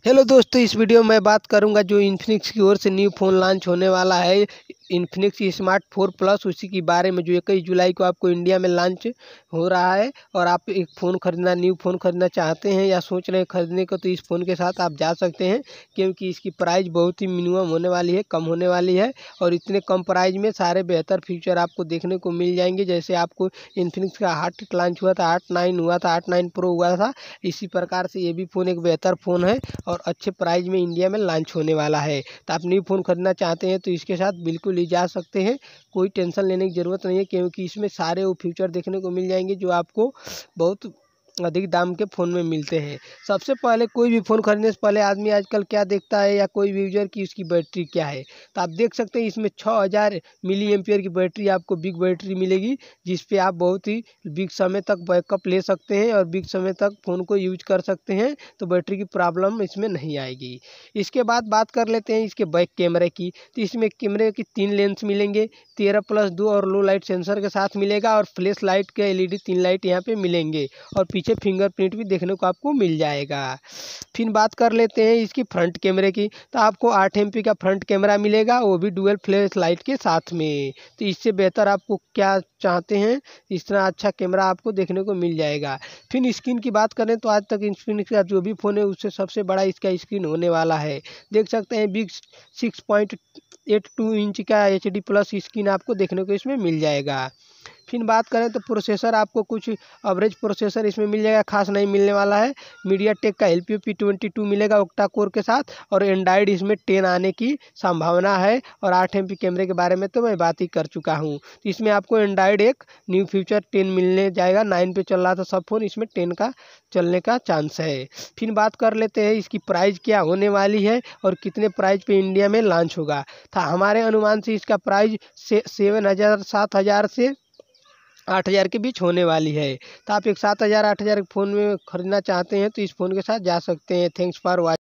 Hello दोस्तों, इस video में बात करूंगा जो इन्फिनिक्स की ओर से न्यू फ़ोन लॉन्च होने वाला है इन्फिनिक्स स्मार्ट 4 प्लस, उसी के बारे में जो 21 जुलाई को आपको इंडिया में लॉन्च हो रहा है। और आप एक फ़ोन खरीदना न्यू फ़ोन खरीदना चाहते हैं या सोच रहे हैं खरीदने को, तो इस फ़ोन के साथ आप जा सकते हैं, क्योंकि इसकी प्राइस बहुत ही मिनिमम होने वाली है, कम होने वाली है। और इतने कम प्राइस में सारे बेहतर फीचर आपको देखने को मिल जाएंगे। जैसे आपको इन्फिनिक्स का 8 लॉन्च हुआ था, 8 9 हुआ था, 8 9 प्रो हुआ था, इसी प्रकार से ये भी फ़ोन एक बेहतर फ़ोन है और अच्छे प्राइस में इंडिया में लॉन्च होने वाला है। तो आप न्यू फ़ोन खरीदना चाहते हैं तो इसके साथ बिल्कुल ही जा सकते हैं, कोई टेंशन लेने की ज़रूरत नहीं है, क्योंकि इसमें सारे वो फीचर देखने को मिल जाएंगे जो आपको बहुत अधिक दाम के फ़ोन में मिलते हैं। सबसे पहले कोई भी फ़ोन खरीदने से पहले आदमी आजकल क्या देखता है, या कोई भी यूज़र की उसकी बैटरी क्या है। तो आप देख सकते हैं इसमें 6000 मिली एम्पियर की बैटरी आपको बिग बैटरी मिलेगी, जिस पे आप बहुत ही बिग समय तक बैकअप ले सकते हैं और बिग समय तक फ़ोन को यूज कर सकते हैं। तो बैटरी की प्रॉब्लम इसमें नहीं आएगी। इसके बाद बात कर लेते हैं इसके बैक कैमरे की। तो इसमें कैमरे की 3 लेंस मिलेंगे, 13+2 और लो लाइट सेंसर के साथ मिलेगा, और फ्लैश लाइट के एलईडी 3 लाइट यहाँ पे मिलेंगे, और पीछे फिंगरप्रिंट भी देखने को आपको मिल जाएगा। फिर बात कर लेते हैं इसकी फ्रंट कैमरे की। तो आपको 8 MP का फ्रंट कैमरा मिलेगा, वो भी डुअल फ्लैश लाइट के साथ में। तो इससे बेहतर आपको क्या चाहते हैं, इतना अच्छा कैमरा आपको देखने को मिल जाएगा। फिर स्क्रीन की बात करें तो आज तक इन्फिनिक्स का जो भी फ़ोन है उससे सबसे बड़ा इसका स्क्रीन होने वाला है। देख सकते हैं बिग 6.82 इंच का HD प्लस स्क्रीन आपको देखने को इसमें मिल जाएगा। फिर बात करें तो प्रोसेसर आपको कुछ एवरेज प्रोसेसर इसमें मिल जाएगा, खास नहीं मिलने वाला है। मीडियाटेक का Helio P22 मिलेगा ऑक्टा कोर के साथ, और एंड्रॉइड इसमें 10 आने की संभावना है। और 8 MP कैमरे के बारे में तो मैं बात ही कर चुका हूँ। तो इसमें आपको एंड्रॉइड एक न्यू फ्यूचर 10 मिलने जाएगा। 9 पे चल रहा था सब फ़ोन, इसमें 10 का चलने का चांस है। फिर बात कर लेते हैं इसकी प्राइस क्या होने वाली है और कितने प्राइस पे इंडिया में लॉन्च होगा। था हमारे अनुमान से इसका प्राइस 7000 7000 से 8000 के बीच होने वाली है। तो आप एक 7000 8000 फ़ोन में ख़रीदना चाहते हैं तो इस फ़ोन के साथ जा सकते हैं। Thanks for watching.